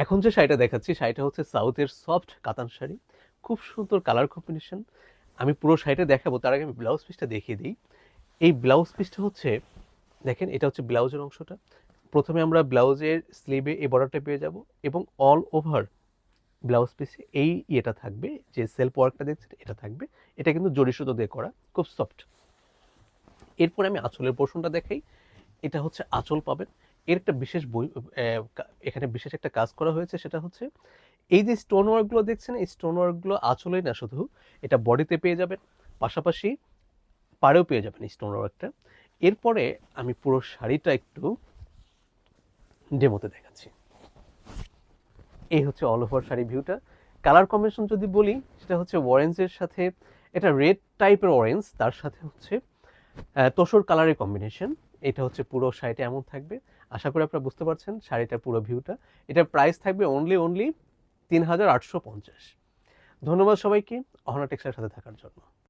এখন যে শাড়িটা দেখাচ্ছি শাড়িটা হচ্ছে সাউথের সফট কাতান শাড়ি, খুব সুন্দর কালার কম্বিনেশন। আমি পুরো শাড়িটা দেখাবো, তার আগে আমি ব্লাউজ পিসটা দেখিয়ে দিই। এই ব্লাউজ পিসটা হচ্ছে, দেখেন এটা হচ্ছে ব্লাউজের অংশটা। প্রথমে আমরা ব্লাউজের স্লিভে এই বর্ডারটা পেয়ে যাব, এবং অল ওভার ব্লাউজ পিসে এই ইয়েটা থাকবে, যে সেলফ ওয়ার্কটা দেখছেন এটা থাকবে। এটা কিন্তু জরি সুতো দিয়ে করা, খুব সফট। এরপরে আমি আঁচলের পোর্শনটা দেখাই। এটা হচ্ছে আঁচল পাবেন। এর একটা বিশেষ বই, এখানে বিশেষ একটা কাজ করা হয়েছে, সেটা হচ্ছে এই যে স্টোন ওয়ার্কগুলো দেখছেন, এই স্টোন ওয়ার্কগুলো আঁচলেই না শুধু, এটা বডিতে পেয়ে যাবেন, পাশাপাশি পাড়েও পেয়ে যাবেন এই স্টোন ওয়ার্কটা। এরপরে আমি পুরো শাড়িটা একটু ডেমোতে দেখাচ্ছি। এই হচ্ছে অল ওভার শাড়ি ভিউটা। কালার কম্বিনেশন যদি বলি, সেটা হচ্ছে অরেঞ্জের সাথে, এটা রেড টাইপের অরেঞ্জ, তার সাথে হচ্ছে তোসর কালারের কম্বিনেশন। এটা হচ্ছে পুরো শাড়িটা এমন থাকবে। আশা করি আপনারা বুঝতে পারছেন শাড়িটার পুরো ভিউটা। এটার প্রাইস থাকবে অনলি ৩,৮৫০। ধন্যবাদ সবাইকে অহনা টেক্সটাইলের সাথে থাকার জন্য।